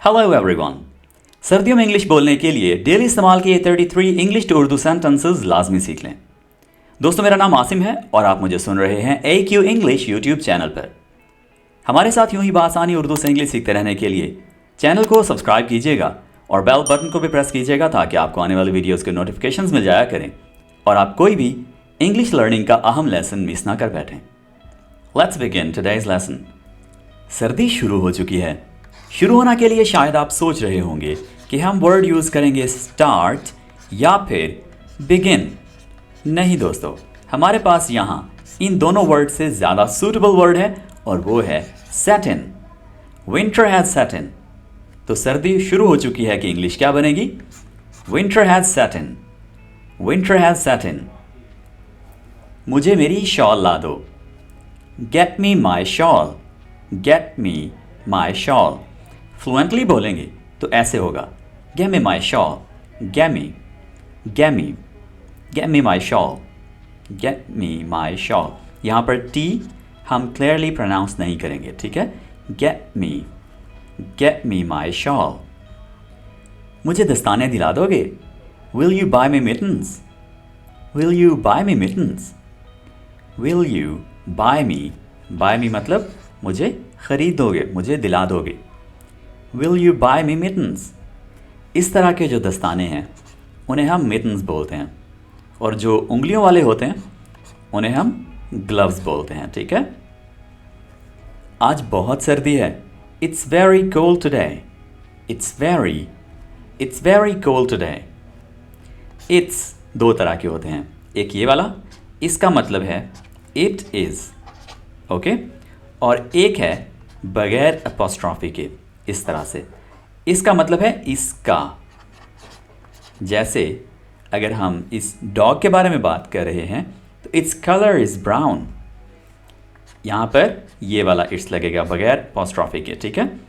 Hello everyone. सर्दियों में English बोलने के लिए डेली इस्तेमाल किए 33 इंग्लिश टू उर्दू सेंटेंसेस लाजमी सीख लें। दोस्तों, मेरा नाम आसिम है और आप मुझे सुन रहे हैं AQ इंग्लिश यूट्यूब चैनल पर। हमारे साथ यूं ही बासानी उर्दू से इंग्लिश सीखते रहने के लिए चैनल को सब्सक्राइब कीजिएगा और बेल बटन को भी प्रेस कीजिएगा ताकि आपको आने वाली वीडियोज़ के नोटिफिकेशंस मिल जाया करें और आप कोई भी इंग्लिश लर्निंग का अहम लेसन मिस ना कर बैठें। Let's begin today's lesson. सर्दी शुरू हो चुकी है। शुरू होना के लिए शायद आप सोच रहे होंगे कि हम वर्ड यूज़ करेंगे स्टार्ट या फिर बिगिन। नहीं दोस्तों, हमारे पास यहाँ इन दोनों वर्ड से ज़्यादा सूटेबल वर्ड है और वो है set in. Winter has set in. तो सर्दी शुरू हो चुकी है कि इंग्लिश क्या बनेगी? Winter has set in. Winter has set in. मुझे मेरी शॉल ला दो। Get me my shawl. Get me my shawl. Fluently बोलेंगे तो ऐसे होगा, get me my shawl, get me, get me, get me my shawl, get me my shawl. यहाँ पर टी हम क्लियरली प्रोनाउंस नहीं करेंगे, ठीक है? Get me my shawl. मुझे दस्ताने दिला दोगे? Will you buy me mittens? Will you buy me mittens? Will you buy me मतलब मुझे खरीद दोगे, मुझे दिला दोगे। Will you buy me mittens? इस तरह के जो दस्ताने हैं उन्हें हम मिटन्स बोलते हैं और जो उंगलियों वाले होते हैं उन्हें हम ग्लव्स बोलते हैं, ठीक है? आज बहुत सर्दी है। It's very cold today. It's very cold today. It's दो तरह के होते हैं। एक ये वाला, इसका मतलब है इट इज़, ओके? और एक है बगैर अपॉस्ट्रॉफी के, इस तरह से। इसका मतलब है इसका। जैसे अगर हम इस डॉग के बारे में बात कर रहे हैं तो इट्स कलर इज़ ब्राउन। यहाँ पर ये वाला इट्स लगेगा बगैर अपॉस्ट्रॉफी के, ठीक है?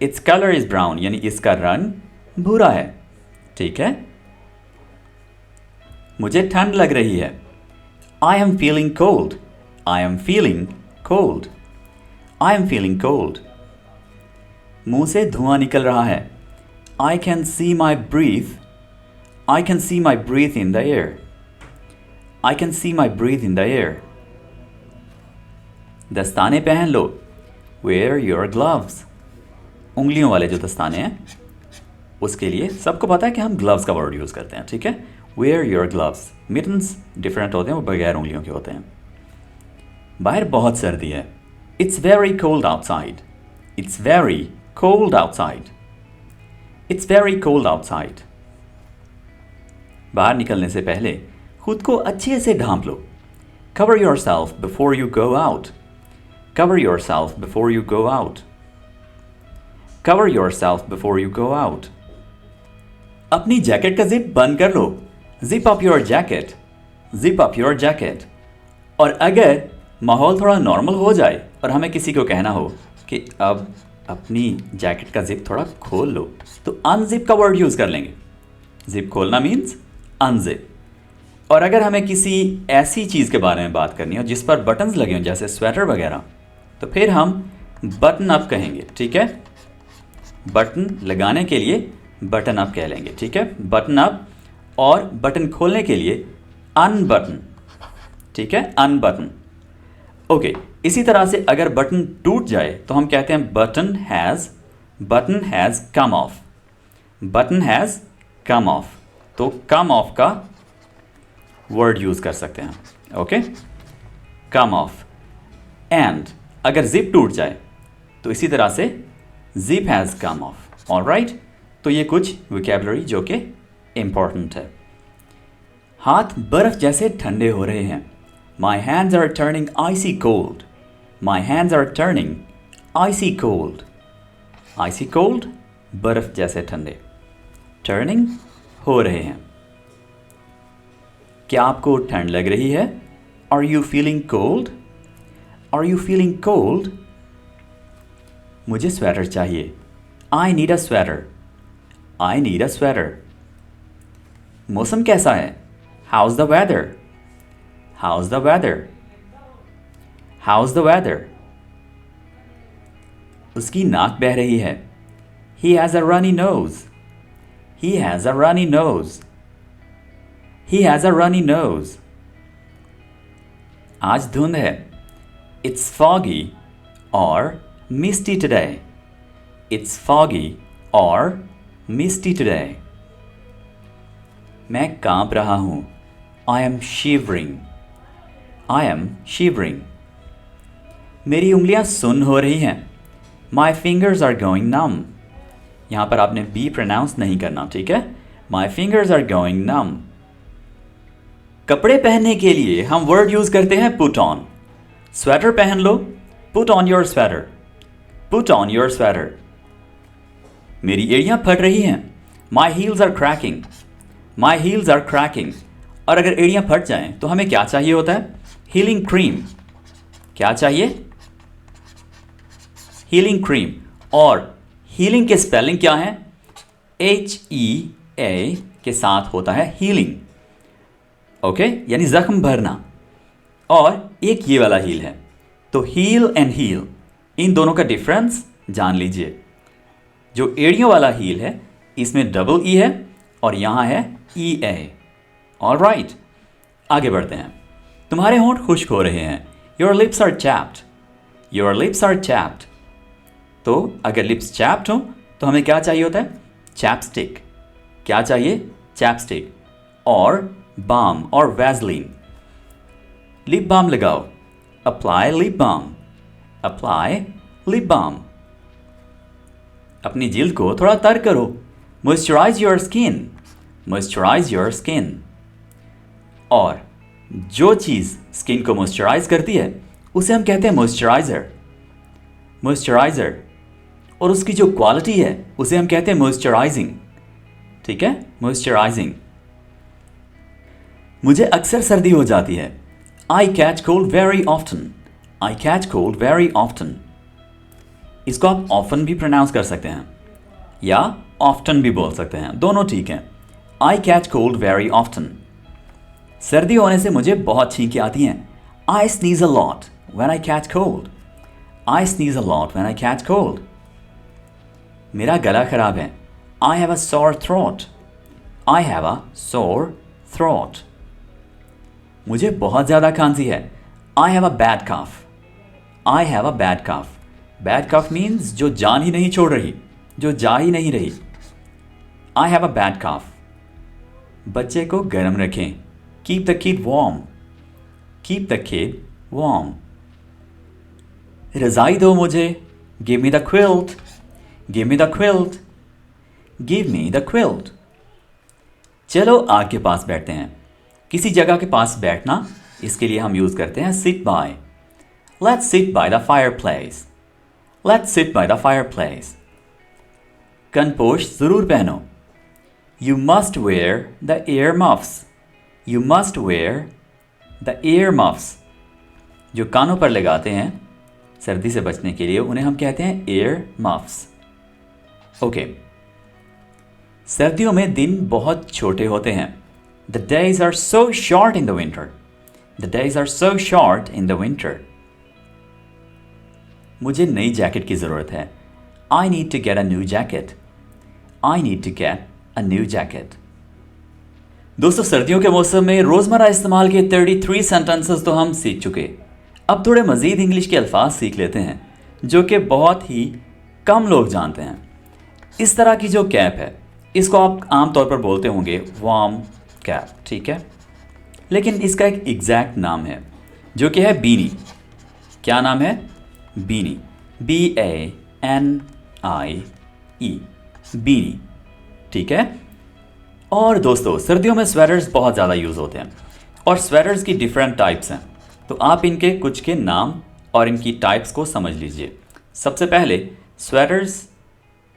इट्स कलर इज़ ब्राउन यानी इसका रंग भूरा है, ठीक है? मुझे ठंड लग रही है। I am feeling cold. I am feeling cold. I am feeling cold. मुंह से धुआं निकल रहा है। I can see my breath. I can see my breath in the air. I can see my breath in the air. दस्ताने पहन लो। Where your gloves. उंगलियों वाले जो दस्ताने हैं उसके लिए सबको पता है कि हम ग्लव्स का वर्ड यूज़ करते हैं, ठीक है? Where your gloves. Mittens different होते हैं, वो बगैर उंगलियों के होते हैं। बाहर बहुत सर्दी है। It's very cold outside. It's very cold outside. It's very cold outside. बाहर निकलने से पहले खुद को अच्छे से ढांप लो। Cover yourself before you go out. Cover yourself before you go out. Cover yourself before you go out. अपनी जैकेट का जिप बंद कर लो। Zip up your jacket. Zip up your jacket. और अगर माहौल थोड़ा normal हो जाए और हमें किसी को कहना हो कि अब अपनी जैकेट का जिप थोड़ा खोल लो तो अनजिप का वर्ड यूज़ कर लेंगे। जिप खोलना मीन्स अनजिप। और अगर हमें किसी ऐसी चीज़ के बारे में बात करनी हो जिस पर बटन्स लगे हों जैसे स्वेटर वगैरह, तो फिर हम बटन अप कहेंगे, ठीक है? बटन लगाने के लिए बटन अप कह लेंगे, ठीक है? Button up. और बटन खोलने के लिए अनबटन, ठीक है? अनबटन, ओके। इसी तरह से अगर बटन टूट जाए तो हम कहते हैं button has come of. Button has come of. तो कम ऑफ का वर्ड यूज़ कर सकते हैं, ओके? Come of. एंड अगर जिप टूट जाए तो इसी तरह से zip has come of. Alright, तो ये कुछ वोकैबुलरी जो कि इम्पॉर्टेंट है। हाथ बर्फ़ जैसे ठंडे हो रहे हैं। My hands are turning icy cold. My hands are turning icy cold. Icy cold, बर्फ जैसे ठंडे। Turning, हो रहे हैं। क्या आपको ठंड लग रही है? Are you feeling cold? Are you feeling cold? मुझे स्वेटर चाहिए। I need a sweater. I need a sweater. मौसम कैसा है? How's the weather? How's the weather? How's the weather? उसकी नाक बह रही है। He has a runny nose. He has a runny nose. He has a runny nose. आज धुंध है. It's foggy or misty today. It's foggy or misty today. मैं कांप रहा हूं. I am shivering. I am shivering. मेरी उंगलियां सुन्न हो रही हैं. My fingers are going numb. यहां पर आपने B प्रोनाउंस नहीं करना, ठीक है? My fingers are going numb. कपड़े पहनने के लिए हम वर्ड यूज करते हैं put on. स्वेटर पहन लो. Put on your sweater. Put on your sweater. मेरी एड़ियां फट रही हैं. My heels are cracking. My heels are cracking. और अगर एड़ियां फट जाएं तो हमें क्या चाहिए होता है? Healing cream. क्या चाहिए? Healing cream. और healing के स्पेलिंग क्या है? HEA के साथ होता है healing. ओके, यानी जख्म भरना. और एक ये वाला हील है. तो हील एंड हील, इन दोनों का डिफरेंस जान लीजिए. जो एड़ियों वाला हील है इसमें डबल ई है और यहां है EA. ऑलराइट, आगे बढ़ते हैं. तुम्हारे होंठ खुश्क हो रहे हैं. Your lips are chapped. Your lips are chapped. तो अगर लिप्स चैप्ड हो तो हमें क्या चाहिए होता है? चैपस्टिक. क्या चाहिए? चैपस्टिक. और बाम और वैसलीन. लिप बाम लगाओ. Apply lip balm. Apply lip balm. अपनी जिल्द को थोड़ा तर करो. Moisturize your skin. Moisturize your skin. और जो चीज़ स्किन को मॉइस्चराइज करती है उसे हम कहते हैं मॉइस्चराइज़र. मॉइस्चराइज़र. और उसकी जो क्वालिटी है उसे हम कहते हैं मॉइस्चराइजिंग. ठीक है, मॉइस्चराइजिंग. मुझे अक्सर सर्दी हो जाती है. आई कैच कोल्ड वेरी ऑफ्टन. आई कैच कोल्ड वेरी ऑफ्टन. इसको आप ऑफन भी प्रोनाउंस कर सकते हैं या ऑफ्टन भी बोल सकते हैं, दोनों ठीक हैं. I catch cold very often. सर्दी होने से मुझे बहुत छींकें आती हैं. I sneeze a lot when I catch cold. I sneeze a lot when I catch cold. मेरा गला खराब है. I have a sore throat. I have a sore throat. मुझे बहुत ज़्यादा खांसी है. I have a bad cough. I have a bad cough. Bad cough means जो जान ही नहीं छोड़ रही, जो जा ही नहीं रही. I have a bad cough. बच्चे को गर्म रखें. Keep the kid warm. Keep the kid warm. रज़ाई दो मुझे. Give me the quilt. Give me the quilt. Give me the quilt. चलो आग के पास बैठते हैं. किसी जगह के पास बैठना, इसके लिए हम यूज़ करते हैं sit by. Let's sit by the fireplace. Let's sit by the fireplace. कनपोश ज़रूर पहनो. You must wear the air muffs. You must wear the air muffs. जो कानों पर लगाते हैं सर्दी से बचने के लिए उन्हें हम कहते हैं एयर मफ्स. ओके. सर्दियों में दिन बहुत छोटे होते हैं. The days are so short in the winter. The days are so short in the winter. मुझे नई जैकेट की ज़रूरत है. I need to get a new jacket. I need to get a new jacket. दोस्तों, सर्दियों के मौसम में रोज़मर्रा इस्तेमाल के 33 सेंटेंसेस तो हम सीख चुके. अब थोड़े मज़ीद इंग्लिश के अल्फाज सीख लेते हैं जो कि बहुत ही कम लोग जानते हैं. इस तरह की जो कैप है इसको आप आमतौर पर बोलते होंगे वार्म कैप, ठीक है, लेकिन इसका एक एग्जैक्ट नाम है जो कि है बीनी. क्या नाम है? बीनी. BANIE. बीनी. ठीक है. और दोस्तों, सर्दियों में स्वेटर्स बहुत ज़्यादा यूज़ होते हैं और स्वेटर्स की डिफरेंट टाइप्स हैं. तो आप इनके कुछ के नाम और इनकी टाइप्स को समझ लीजिए. सबसे पहले स्वेटर्स,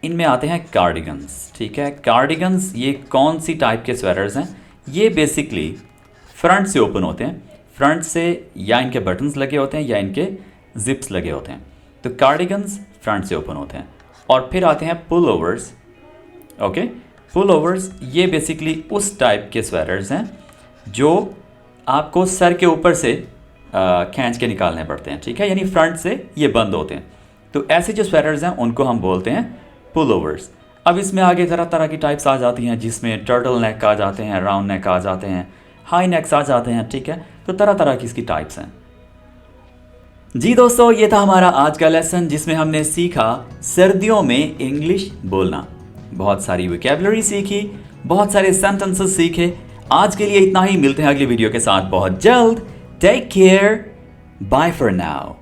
इनमें आते हैं कार्डिगन्स. ठीक है, कार्डिगन्स ये कौन सी टाइप के स्वेटर्स हैं? ये बेसिकली फ्रंट से ओपन होते हैं. फ्रंट से या इनके बटन्स लगे होते हैं या इनके जिप्स लगे होते हैं. तो कार्डिगन्स फ्रंट से ओपन होते हैं. और फिर आते हैं पुल ओवर्स. ओके, पुल ओवर्स ये बेसिकली उस टाइप के स्वेटर्स हैं जो आपको सर के ऊपर से खींच के निकालने पड़ते हैं. ठीक है, यानी फ्रंट से ये बंद होते हैं. तो ऐसे जो स्वेटर्स हैं उनको हम बोलते हैं पुलोवर्स। अब इसमें आगे तरह तरह की टाइप्स आ जाती हैं, जिसमें टर्टल नेक आ जाते हैं, राउंड नेक आ जाते हैं, हाई नेक्स आ जाते हैं, ठीक है। तो तरह तरह की इसकी टाइप्स हैं। जी दोस्तों, ये था हमारा आज का लेसन, जिसमें हमने सीखा सर्दियों में इंग्लिश बोलना। बहुत सारी वोकैबुलरी सीखी, बहुत सारे सेंटेंसेस सीखे। आज के लिए इतना ही, मिलते हैं अगली वीडियो के साथ बहुत जल्द। Take care, bye for now.